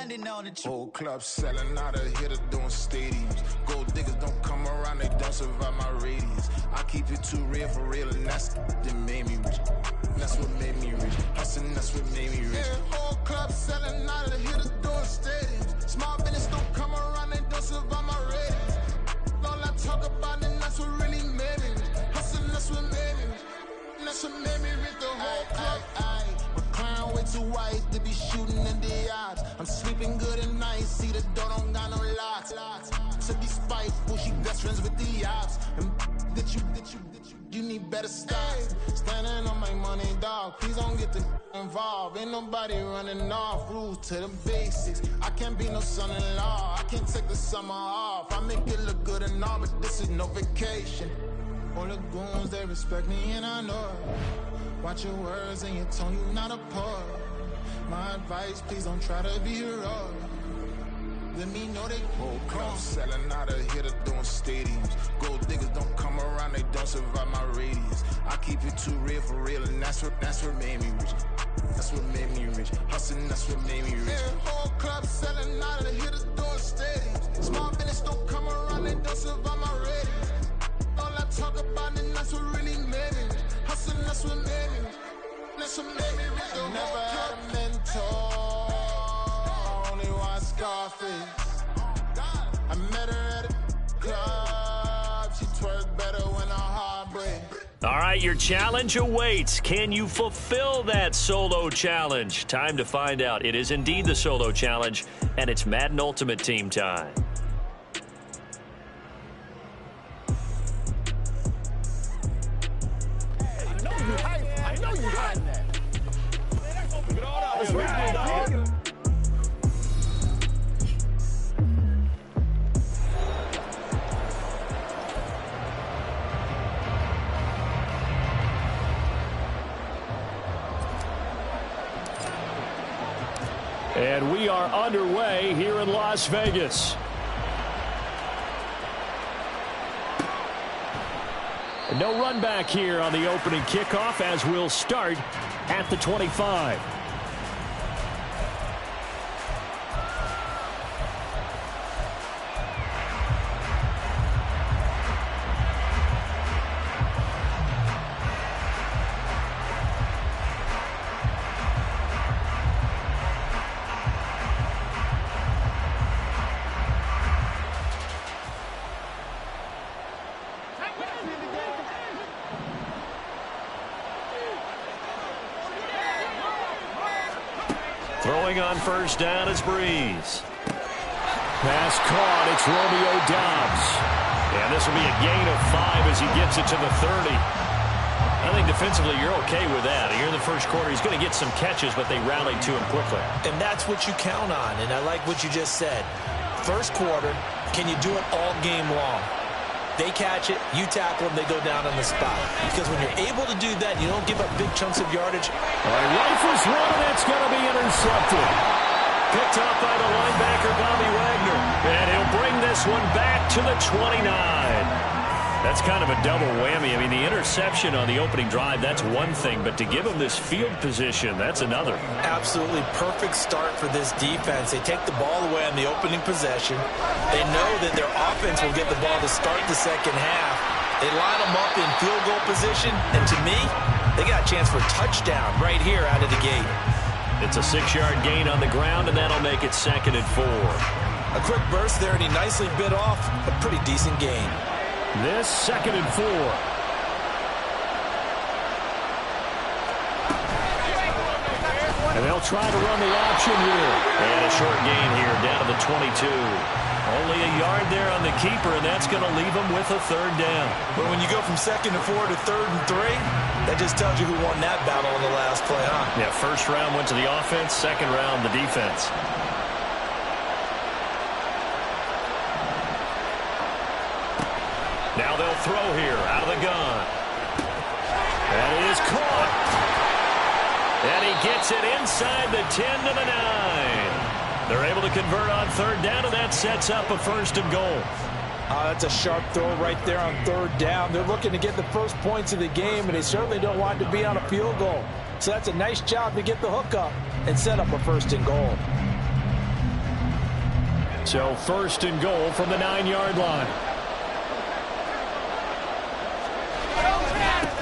grinding on the truth. Whole club selling out of hitter doing stadiums. Gold diggers don't come around, they don't survive my radius. I keep it too real for real, and that's that made me rich. That's what made me rich. Hustling, that's what made me rich. Yeah, whole club selling out of hitter doing stadiums. Small business don't come around, they don't survive my radius. All I talk about, and that's what really made me rich. Hustling, that's what made me rich. That's what made me rich. The whole club. My clown way too white to be shooting in the odds. I'm sleeping good at night, see the door don't got no locks. To be spiteful, she best friends with the ops. And that you need better stocks. Standing on my money, dog. Please don't get involved. Ain't nobody running off. Rules to the basics. I can't be no son-in-law. I can't take the summer off. I make it look good and all, but this is no vacation. All the goons, they respect me and I know it. Watch your words and your tone, you not a poet. My advice, please don't try to be heroic. Let me know they whole club selling out of hitter doing stadiums. Gold diggers don't come around, they don't survive my radius. I keep it too real for real, and that's what made me rich. That's what made me rich. Hustling, that's what made me rich. Yeah, whole club selling out of hitters doing stadiums. Small business don't come around, they don't survive my radius. All I talk about, and that's what really made me rich. Hustling, that's what made me rich. That's what made me rich. I never had a mentor. Only watch Scarface. I met her at a club. She twerked better when her heart breaks. All right, your challenge awaits. Can you fulfill that solo challenge? Time to find out. It is indeed the solo challenge, and it's Madden Ultimate Team time. I know you got that. That's right, dog. And we are underway here in Las Vegas. No run back here on the opening kickoff as we'll start at the 25. Throwing on first down is Breeze. Pass caught. It's Romeo Doubs. And this will be a gain of 5 as he gets it to the 30. I think defensively you're okay with that. Here in the first quarter, he's going to get some catches, but they rallied to him quickly. And that's what you count on, and I like what you just said. First quarter, can you do it all game long? They catch it, you tackle them, they go down on the spot. Because when you're able to do that, you don't give up big chunks of yardage. All right, rifles one, and that's going to be intercepted. Picked up by the linebacker, Bobby Wagner. And he'll bring this one back to the 29. That's kind of a double whammy. I mean, the interception on the opening drive, that's one thing. But to give him this field position, that's another. Absolutely perfect start for this defense. They take the ball away on the opening possession. They know that their offense will get the ball to start the second half. They line them up in field goal position. And to me, they got a chance for a touchdown right here out of the gate. It's a 6-yard gain on the ground, and that'll make it 2nd and 4. A quick burst there, and he nicely bit off a pretty decent gain. This 2nd and 4. And they'll try to run the option here. And a short gain here down to the 22. Only a yard there on the keeper, and that's going to leave them with a 3rd down. But when you go from 2nd and 4 to 3rd and 3, that just tells you who won that battle in the last play, huh? Yeah, first round went to the offense, second round the defense. Now they'll throw here out of the gun. And it is caught. And he gets it inside the 10 to the 9. They're able to convert on 3rd down, and that sets up a 1st and goal. That's a sharp throw right there on 3rd down. They're looking to get the first points of the game, and they certainly don't want to be on a field goal. So that's a nice job to get the hook up and set up a 1st and goal. So first and goal from the 9-yard line.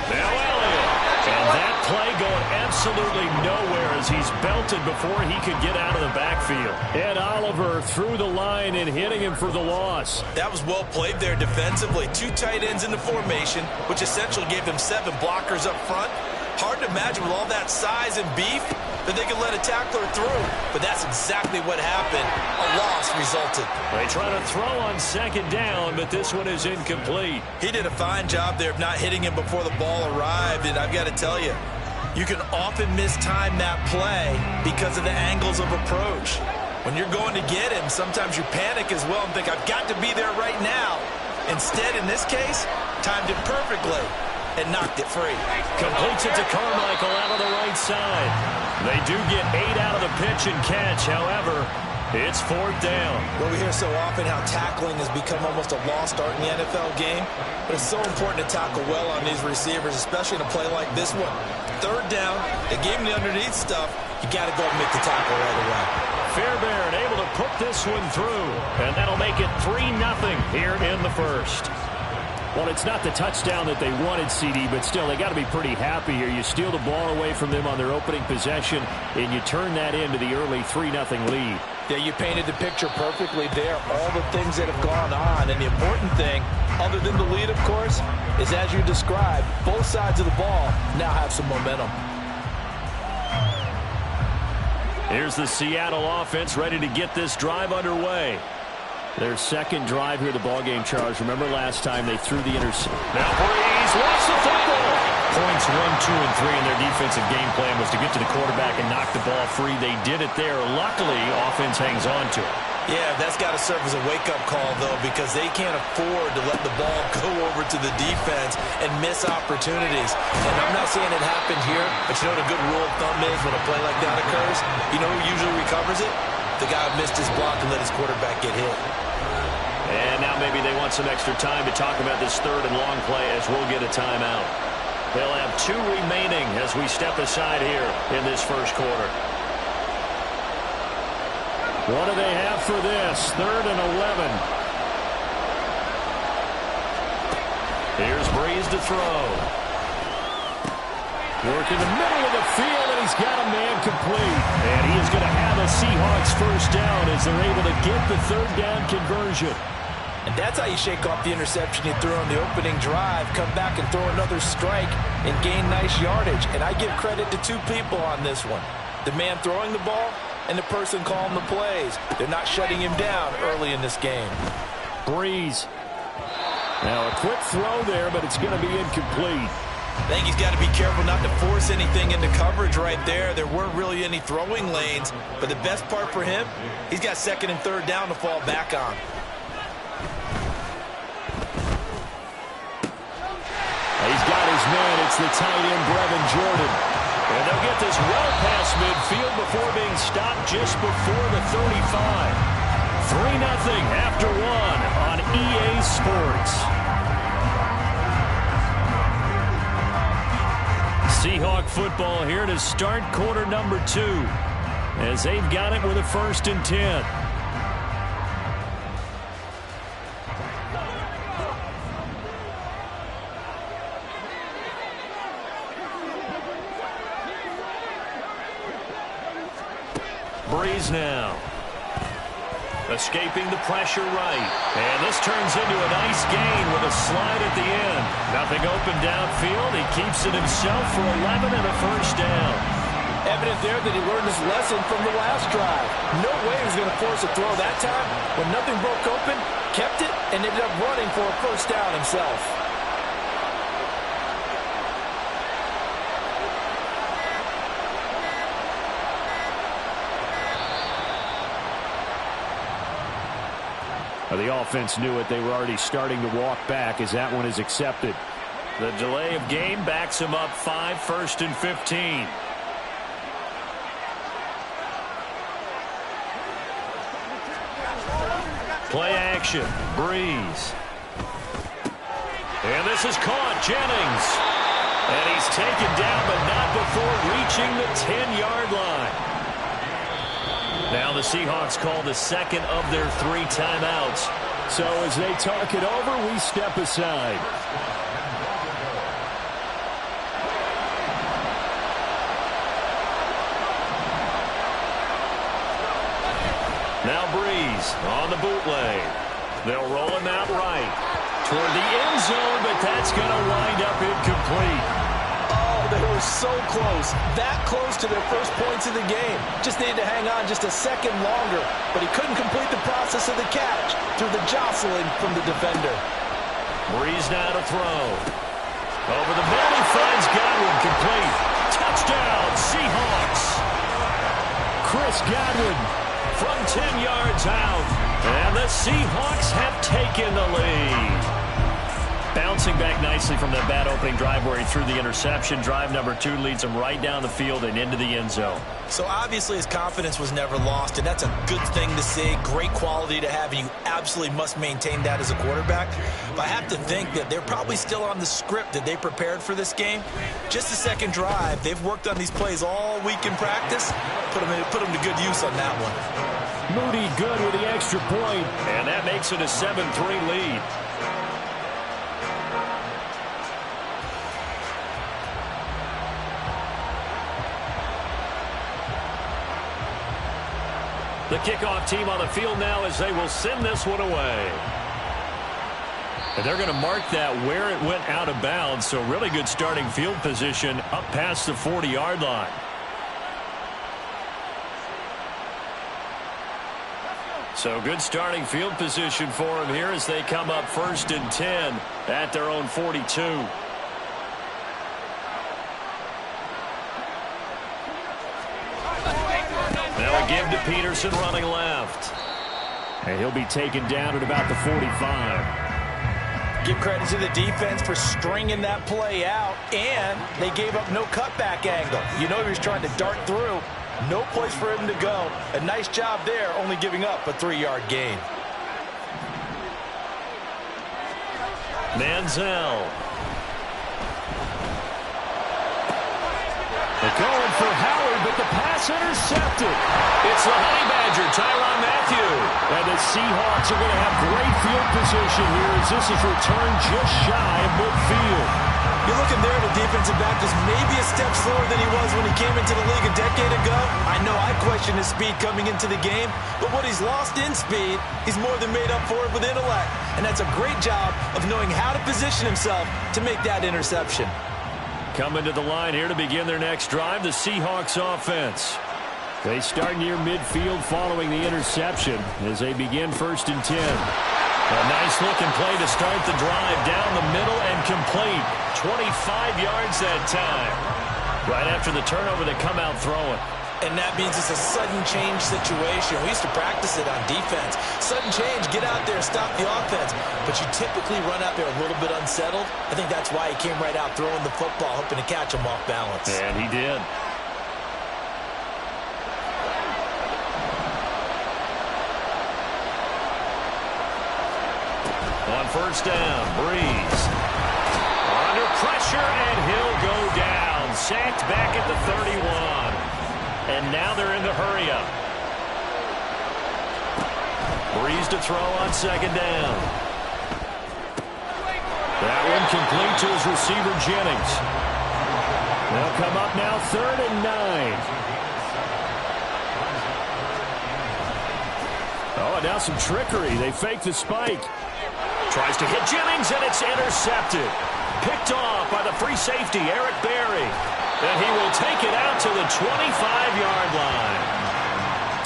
Now Elliott. And that play going absolutely nowhere as he's belted before he could get out of the backfield. Ed Oliver through the line and hitting him for the loss. That was well played there defensively. 2 tight ends in the formation, which essentially gave them 7 blockers up front. Hard to imagine with all that size and beef that they could let a tackler through. But that's exactly what happened. A loss resulted. They try to throw on second down, but this one is incomplete. He did a fine job there of not hitting him before the ball arrived. And I've got to tell you, you can often mistime that play because of the angles of approach. When you're going to get him, sometimes you panic as well and think, I've got to be there right now. Instead, in this case, timed it perfectly and knocked it free. Completes it to Carmichael out of the right side. They do get 8 out of the pitch and catch. However, it's 4th down. Well, we hear so often how tackling has become almost a lost art in the NFL game. But it's so important to tackle well on these receivers, especially in a play like this one. 3rd down, they gave him the underneath stuff. You got to go and make the tackle right away. Fairbairn able to put this one through. And that'll make it 3-0 here in the first. Well, it's not the touchdown that they wanted, CD, but still, they got to be pretty happy here. You steal the ball away from them on their opening possession, and you turn that into the early 3-0 lead. Yeah, you painted the picture perfectly there, all the things that have gone on. And the important thing, other than the lead, of course, is as you described, both sides of the ball now have some momentum. Here's the Seattle offense ready to get this drive underway. Their second drive here, the ballgame, Charles. Remember last time they threw the interception. Now Breeze lost the football. Points 1, 2, and 3 in their defensive game plan was to get to the quarterback and knock the ball free. They did it there. Luckily, offense hangs on to it. Yeah, that's got to serve as a wake-up call, though, because they can't afford to let the ball go over to the defense and miss opportunities. And I'm not saying it happened here, but you know what a good rule of thumb is when a play like that occurs? You know who usually recovers it? The guy who missed his block and let his quarterback get hit. And now maybe they want some extra time to talk about this 3rd and long play as we'll get a timeout. They'll have 2 remaining as we step aside here in this first quarter. What do they have for this? 3rd and 11. Here's Breeze to throw. Work in the middle of the field, and he's got a man complete. And he is going to have a Seahawks first down as they're able to get the 3rd down conversion. And that's how you shake off the interception you threw on the opening drive, come back and throw another strike and gain nice yardage. And I give credit to 2 people on this one. The man throwing the ball and the person calling the plays. They're not shutting him down early in this game. Breeze. Now a quick throw there, but it's going to be incomplete. I think he's got to be careful not to force anything into coverage right there. There weren't really any throwing lanes, but the best part for him, he's got 2nd and 3rd down to fall back on. He's got his man. It's the tight end, Brevin Jordan. And they'll get this well past midfield before being stopped just before the 35. 3-0 after 1 on EA Sports. Seahawk football here to start quarter number 2 as they've got it with a 1st and 10. Breeze now. Escaping the pressure right. And this turns into a nice gain with a slide at the end. Nothing open downfield. He keeps it himself for 11 and a first down. Evident there that he learned his lesson from the last drive. No way he was going to force a throw that time. When nothing broke open, kept it, and ended up running for a first down himself. The offense knew it. They were already starting to walk back as that one is accepted. The delay of game backs him up 5, 1st and 15. Play action. Breeze. And this is caught. Jennings. And he's taken down, but not before reaching the 10-yard line. Now the Seahawks call the second of their 3 timeouts. So as they talk it over, we step aside. Now Breeze on the bootleg. They'll roll him out right toward the end zone, but that's going to wind up incomplete. Oh, they were so close. That close to their first points of the game. Just needed to hang on just a second longer, but he couldn't complete the process of the catch through the jostling from the defender. Breeze now to throw. Over the middle, he finds Godwin complete. Touchdown, Seahawks. Chris Godwin from 10 yards out. And the Seahawks have taken the lead. Bouncing back nicely from that bad opening drive where he threw the interception. Drive number 2 leads him right down the field and into the end zone. So obviously his confidence was never lost, and that's a good thing to see. Great quality to have, and you absolutely must maintain that as a quarterback. But I have to think that they're probably still on the script that they prepared for this game. Just the second drive. They've worked on these plays all week in practice. Put them to good use on that one. Moody good with the extra point. And that makes it a 7-3 lead. The kickoff team on the field now as they will send this one away. And they're going to mark that where it went out of bounds, so really good starting field position up past the 40-yard line. So good starting field position for him here as they come up 1st and 10 at their own 42. Now a give to Peterson running left. And he'll be taken down at about the 45. Give credit to the defense for stringing that play out, and they gave up no cutback angle. You know he was trying to dart through. No place for him to go. A nice job there, only giving up a 3-yard gain. Manziel. They're going for Howard, but the pass intercepted. It's the Honey Badger, Tyrann Mathieu. And the Seahawks are going to have great field position here as this is returned just shy of midfield. You're looking there at a defensive back just maybe a step slower than he was when he came into the league a decade ago. I know I questioned his speed coming into the game, but what he's lost in speed, he's more than made up for it with intellect. And that's a great job of knowing how to position himself to make that interception. Coming to the line here to begin their next drive, the Seahawks offense. They start near midfield following the interception as they begin 1st and 10. A nice looking play to start the drive down the middle and complete. 25 yards that time. Right after the turnover, they come out throwing. And that means it's a sudden change situation. We used to practice it on defense. Sudden change, get out there, stop the offense. But you typically run out there a little bit unsettled. I think that's why he came right out throwing the football, hoping to catch him off balance. And he did. On 1st down, Breeze. Under pressure, and he'll go down. Sacked back at the 31. And now they're in the hurry-up. Breeze to throw on 2nd down. That one complete to his receiver, Jennings. They'll come up now 3rd and 9. Oh, and now some trickery. They fake the spike. Tries to hit Jennings, and it's intercepted. Picked off by the free safety, Eric Berry. And he will take it out to the 25-yard line.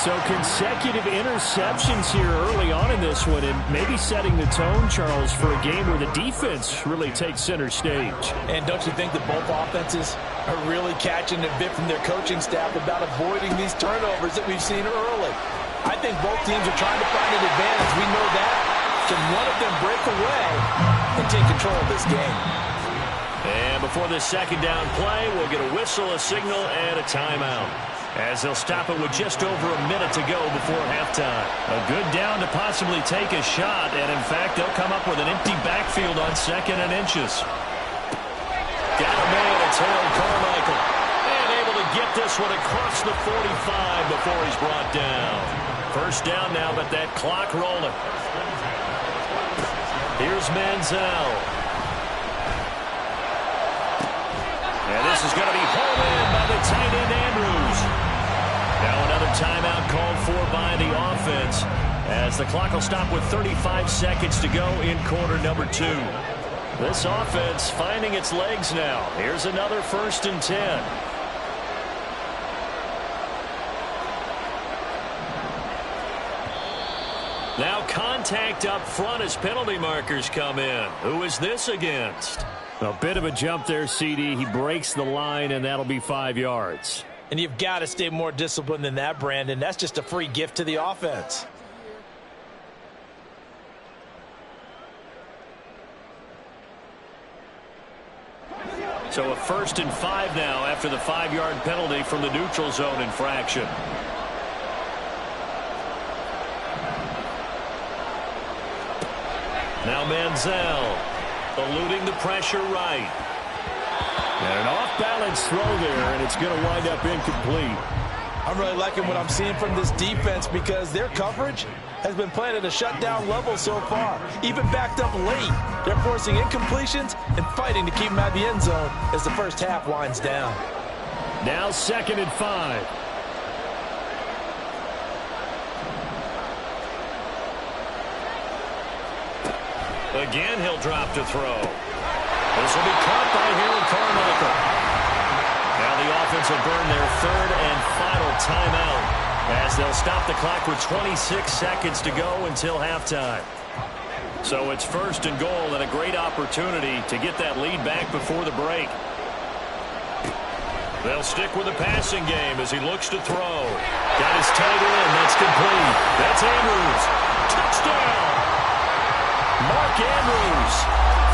So consecutive interceptions here early on in this one, and maybe setting the tone, Charles, for a game where the defense really takes center stage. And don't you think that both offenses are really catching a bit from their coaching staff about avoiding these turnovers that we've seen early? I think both teams are trying to find an advantage. We know that. Can one of them break away and take control of this game? And before this 2nd down play, we'll get a whistle, a signal, and a timeout. As they'll stop it with just over a minute to go before halftime. A good down to possibly take a shot, and in fact, they'll come up with an empty backfield on 2nd and inches. Got a man, it's Harold Carmichael. And able to get get this one across the 45 before he's brought down. First down now, but that clock rolling. Here's Manziel. And this is going to be hauled in by the tight end Andrews. Now another timeout called for by the offense, as the clock will stop with 35 seconds to go in quarter number 2. This offense finding its legs now. Here's another 1st and 10. Now contact up front as penalty markers come in. Who is this against? A bit of a jump there, CD. He breaks the line, and that'll be 5 yards. And you've got to stay more disciplined than that, Brandon. That's just a free gift to the offense. So a 1st and 5 now after the 5-yard penalty from the neutral zone infraction. Now Manziel eluding the pressure right. And an off-balance throw there, and it's going to wind up incomplete. I'm really liking what I'm seeing from this defense because their coverage has been playing at a shutdown level so far. Even backed up late, they're forcing incompletions and fighting to keep them out of the end zone as the first half winds down. Now 2nd and 5. Again, he'll drop to throw. This will be caught by Harold Carmichael. Now the offense will burn their 3rd and final timeout, as they'll stop the clock with 26 seconds to go until halftime. So it's 1st and goal, and a great opportunity to get that lead back before the break. They'll stick with the passing game as he looks to throw. Got his tight end. That's complete. That's Andrews. Touchdown! Mark Andrews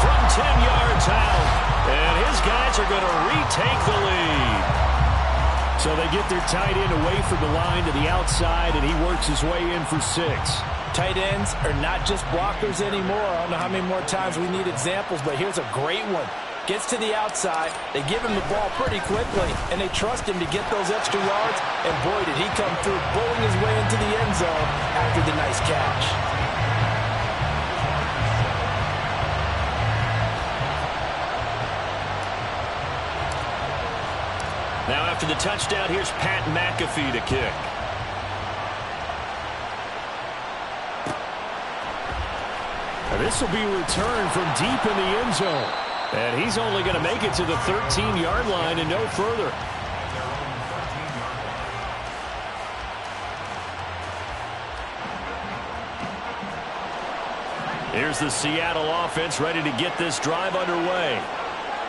from 10 yards out. And his guys are going to retake the lead. So they get their tight end away from the line to the outside, and he works his way in for 6. Tight ends are not just blockers anymore. I don't know how many more times we need examples, but here's a great one. Gets to the outside, they give him the ball pretty quickly, and they trust him to get those extra yards, and boy, did he come through bowling his way into the end zone after the nice catch. Now after the touchdown, here's Pat McAfee to kick. And this will be returned from deep in the end zone. And he's only going to make it to the 13-yard line and no further. Here's the Seattle offense ready to get this drive underway.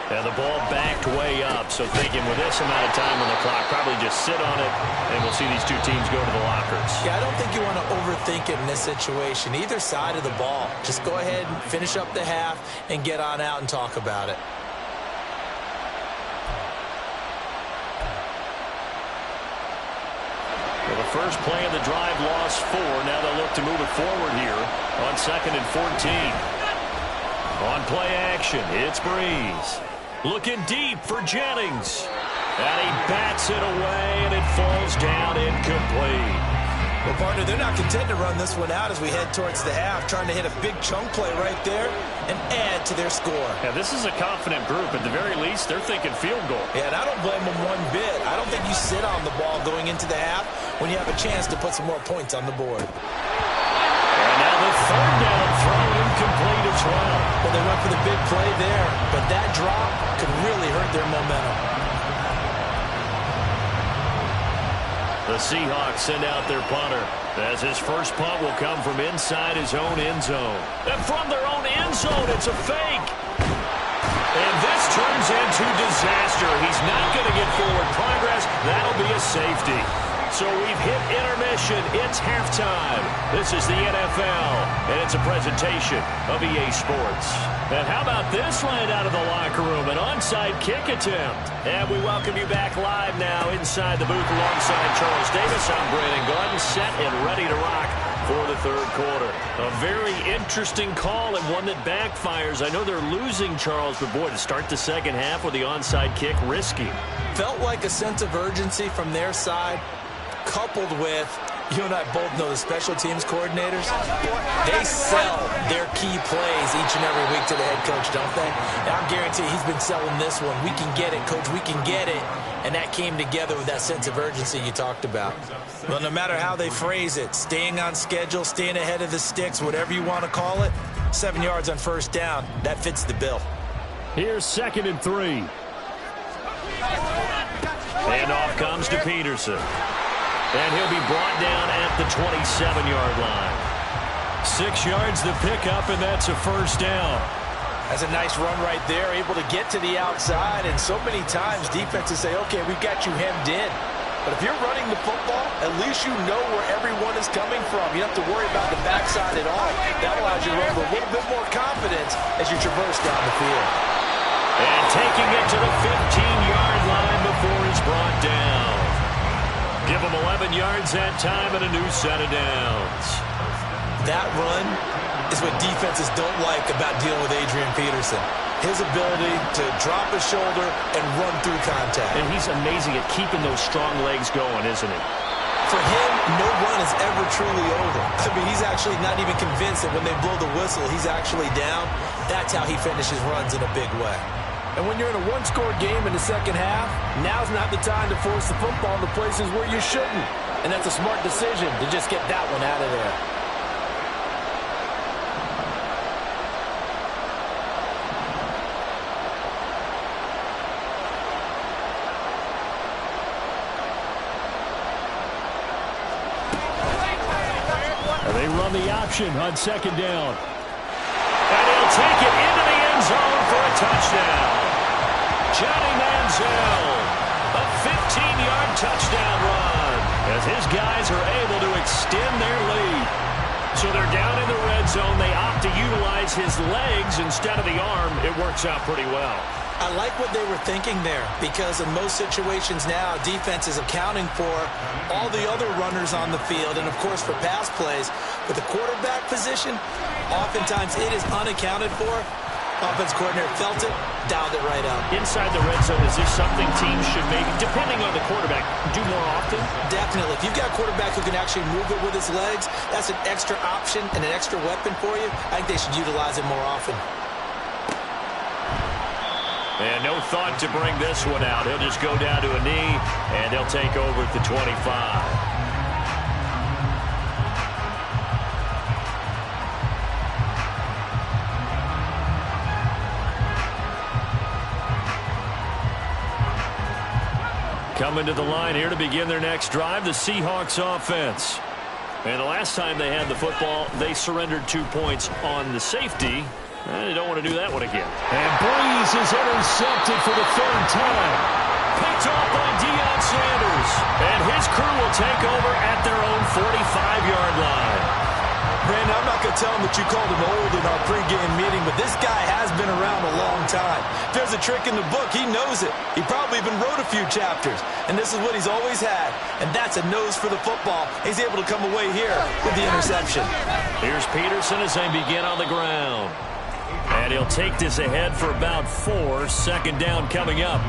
And the ball backed way up, so thinking with this amount of time on the clock, probably just sit on it, and we'll see these two teams go to the lockers. Yeah, I don't think you want to overthink it in this situation. Either side of the ball. Just go ahead and finish up the half and get on out and talk about it. Well, the first play of the drive lost 4. Now they'll look to move it forward here on 2nd and 14. On play action, it's Breeze. Looking deep for Jennings. And he bats it away, and it falls down incomplete. Well, partner, they're not content to run this one out as we head towards the half, trying to hit a big chunk play right there and add to their score. Yeah, this is a confident group. At the very least, they're thinking field goal. Yeah, and I don't blame them one bit. I don't think you sit on the ball going into the half when you have a chance to put some more points on the board. And now the 3rd down throw incomplete as well. Well, they went for the big play there, but that drop could really hurt their momentum. The Seahawks send out their punter, as his first punt will come from inside his own end zone. And from their own end zone, it's a fake. And this turns into disaster. He's not going to get forward progress. That'll be a safety. So we've hit intermission. It's halftime. This is the NFL, and it's a presentation of EA Sports. And how about this land out of the locker room? An onside kick attempt. And we welcome you back live now inside the booth alongside Charles Davis. I'm Brandon Gordon, set and ready to rock for the third quarter. A very interesting call and one that backfires. I know they're losing, Charles, but boy, to start the second half with the onside kick, risky. Felt like a sense of urgency from their side, coupled with, you and I both know the special teams coordinators, they sell their key plays each and every week to the head coach, don't they? And I guarantee he's been selling this one. We can get it, coach, we can get it. And that came together with that sense of urgency you talked about. Well, no matter how they phrase it, staying on schedule, staying ahead of the sticks, whatever you want to call it, 7 yards on first down, that fits the bill. Here's 2nd and 3. And off comes to Peterson. And he'll be brought down at the 27-yard line. 6 yards the pickup, and that's a first down. That's a nice run right there, able to get to the outside. And so many times defenses say, okay, we've got you hemmed in. But if you're running the football, at least you know where everyone is coming from. You don't have to worry about the backside at all. That allows you to run with a little bit more confidence as you traverse down the field. And taking it to the 15-yard line before it's brought down. Give them 11 yards that time and a new set of downs. That run is what defenses don't like about dealing with Adrian Peterson. His ability to drop his shoulder and run through contact. And he's amazing at keeping those strong legs going, isn't he? For him, no run is ever truly over. I mean, he's actually not even convinced that when they blow the whistle, he's actually down. That's how he finishes runs in a big way. And when you're in a one-score game in the second half, now's not the time to force the football in the places where you shouldn't. And that's a smart decision to just get that one out of there. They run the option on 2nd down. And he'll take it into the end zone for a touchdown. Johnny Manziel, a 15-yard touchdown run as his guys are able to extend their lead. So they're down in the red zone. They opt to utilize his legs instead of the arm. It works out pretty well. I like what they were thinking there because in most situations now, defense is accounting for all the other runners on the field and, of course, for pass plays. But the quarterback position, oftentimes it is unaccounted for. Offense coordinator felt it, dialed it right up. Inside the red zone, is this something teams should maybe, depending on the quarterback, do more often? Definitely. If you've got a quarterback who can actually move it with his legs, that's an extra option and an extra weapon for you. I think they should utilize it more often. And no thought to bring this one out. He'll just go down to a knee, and he'll take over at the 25. Coming to the line here to begin their next drive, the Seahawks offense. And the last time they had the football, they surrendered 2 points on the safety. And they don't want to do that one again. And Breeze is intercepted for the 3rd time. Picked off by Deion Sanders. And his crew will take over at their own 45-yard line. Brandon, I'm not going to tell him that you called him old in our pregame meeting, but this guy has been around a long time. If there's a trick in the book, he knows it. He probably even wrote a few chapters. And this is what he's always had. And that's a nose for the football. He's able to come away here with the interception. Here's Peterson as they begin on the ground. And he'll take this ahead for about 4. 2nd down coming up.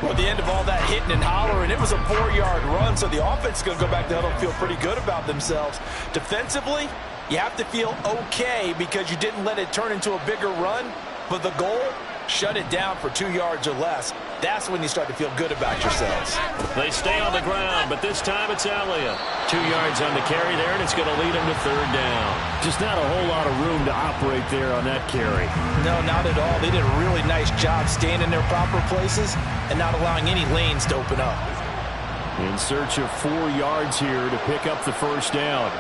Well, at the end of all that hitting and hollering, it was a 4-yard run, so the offense is going to go back to huddle and feel pretty good about themselves. Defensively, you have to feel okay because you didn't let it turn into a bigger run, but the goal, shut it down for 2 yards or less. That's when you start to feel good about yourselves. They stay on the ground, but this time it's Elliott. 2 yards on the carry there, and it's going to lead them to 3rd down. Just not a whole lot of room to operate there on that carry. No, not at all. They did a really nice job staying in their proper places and not allowing any lanes to open up. In search of 4 yards here to pick up the 1st down.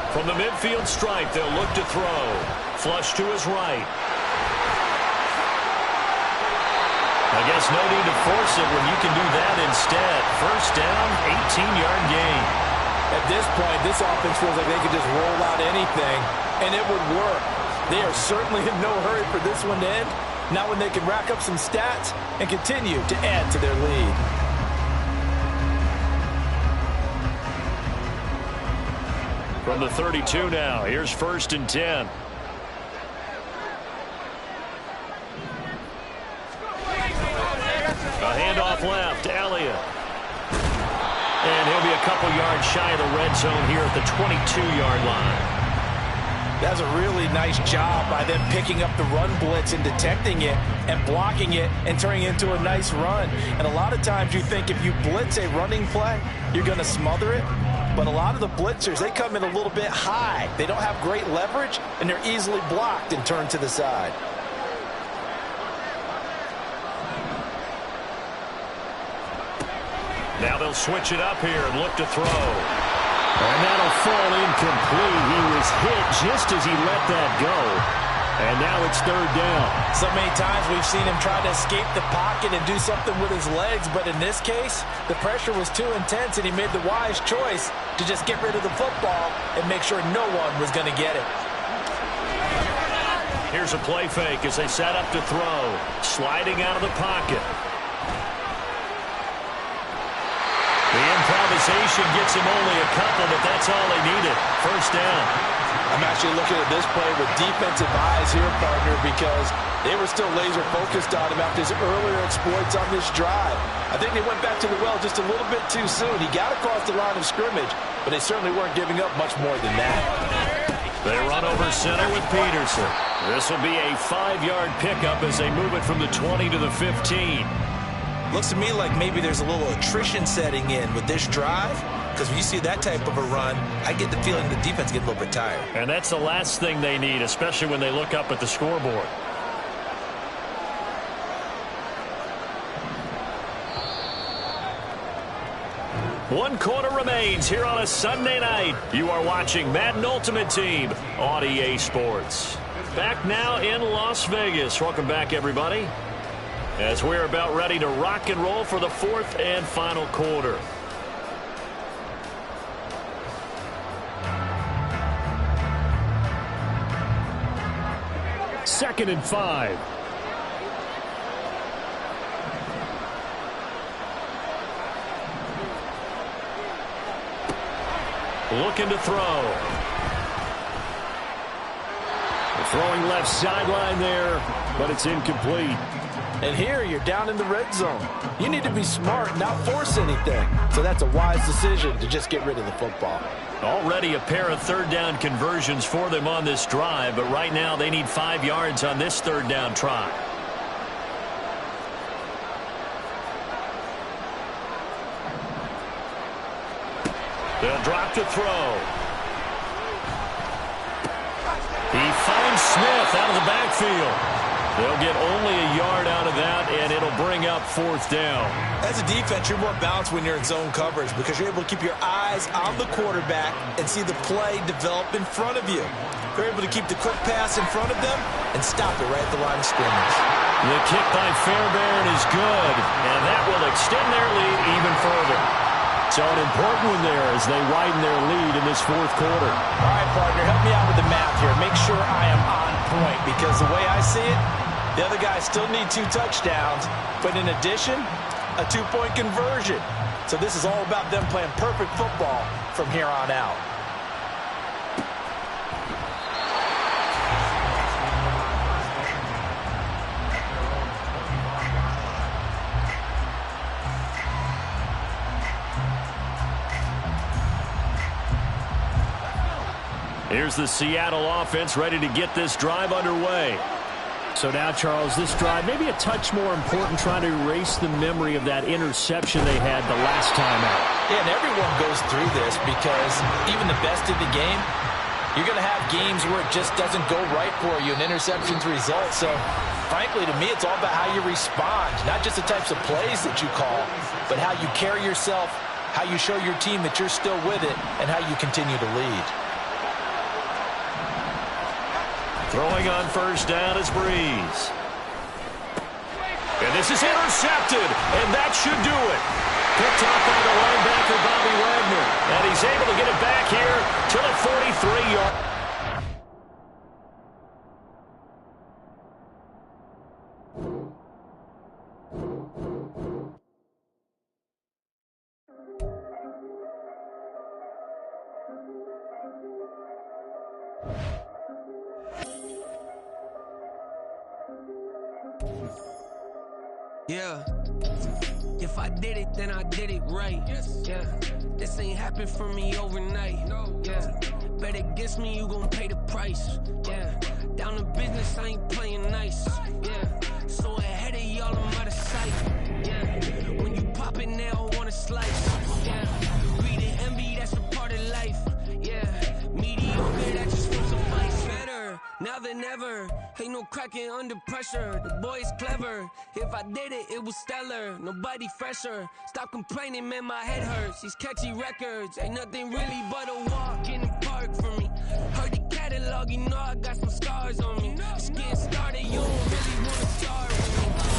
From the midfield stripe, they'll look to throw. Flush to his right. I guess no need to force it when you can do that instead. 1st down, 18-yard gain. At this point, this offense feels like they could just roll out anything, and it would work. They are certainly in no hurry for this one to end, Now when they can rack up some stats and continue to add to their lead. From the 32 now, here's 1st and 10. A handoff left, Elliott. And he'll be a couple yards shy of the red zone here at the 22-yard line. That's a really nice job by them picking up the run blitz and detecting it and blocking it and turning it into a nice run. And a lot of times you think if you blitz a running play, you're going to smother it. But a lot of the blitzers, they come in a little bit high. They don't have great leverage, and they're easily blocked and turned to the side. Now they'll switch it up here and look to throw. And that'll fall incomplete. He was hit just as he let that go. And now it's 3rd down. So many times we've seen him try to escape the pocket and do something with his legs, but in this case, the pressure was too intense and he made the wise choice to just get rid of the football and make sure no one was going to get it. Here's a play fake as they set up to throw. Sliding out of the pocket. The improvisation gets him only a couple, but that's all they needed. 1st down. I'm actually looking at this play with defensive eyes here, partner, because they were still laser focused on him after his earlier exploits on this drive. I think they went back to the well just a little bit too soon. He got across the line of scrimmage, but they certainly weren't giving up much more than that. They run over center with Peterson. This will be a 5-yard pickup as they move it from the 20 to the 15. Looks to me like maybe there's a little attrition setting in with this drive, because when you see that type of a run, I get the feeling the defense gets a little bit tired. And that's the last thing they need, especially when they look up at the scoreboard. One quarter remains here on a Sunday night. You are watching Madden Ultimate Team on EA Sports. Back now in Las Vegas. Welcome back, everybody, as we're about ready to rock and roll for the 4th and final quarter. Second and 5. Looking to throw. Throwing left sideline there, but it's incomplete. And here you're down in the red zone. You need to be smart, not force anything. So that's a wise decision to just get rid of the football. Already a pair of 3rd down conversions for them on this drive, but right now they need 5 yards on this 3rd down try. They'll drop to throw. He finds Smith out of the backfield. They'll get only a yard out of that, and it'll bring up 4th down. As a defense, you're more balanced when you're in zone coverage because you're able to keep your eyes on the quarterback and see the play develop in front of you. They're able to keep the quick pass in front of them and stop it right at the line of scrimmage. The kick by Fairbairn is good, and that will extend their lead even further. So an important one there as they widen their lead in this 4th quarter. All right, partner, help me out with the math here. Make sure I am on point because the way I see it, the other guys still need 2 touchdowns, but in addition, a 2-point conversion. So this is all about them playing perfect football from here on out. Here's the Seattle offense ready to get this drive underway. So now, Charles, this drive maybe a touch more important, trying to erase the memory of that interception they had the last time out. Yeah, and everyone goes through this because even the best of the game, you're going to have games where it just doesn't go right for you and interceptions result. So, frankly, to me, it's all about how you respond, not just the types of plays that you call, but how you carry yourself, how you show your team that you're still with it, and how you continue to lead. Throwing on 1st down is Breeze. And this is intercepted, and that should do it. Picked off by the linebacker, Bobby Wagner. And he's able to get it back here to the 43-yard. If I did it, then I did it right. Yeah, this ain't happened for me overnight. Yeah, bet against me, you gon' pay the price. Yeah, down to business, I ain't playing nice. Yeah, so ahead of y'all, I'm out of sight. Yeah, when you pop it now, I wanna slice. Yeah, greed and envy, that's a part of life. Yeah, mediocre, that just won't suffice. Better now than ever. Ain't no cracking under pressure. The boy is clever. If I did it, it was stellar. Nobody fresher. Stop complaining, man, my head hurts. These catchy records ain't nothing really but a walk in the park for me. Heard the catalog, you know I got some scars on me. Just getting started, you don't really wanna start with me.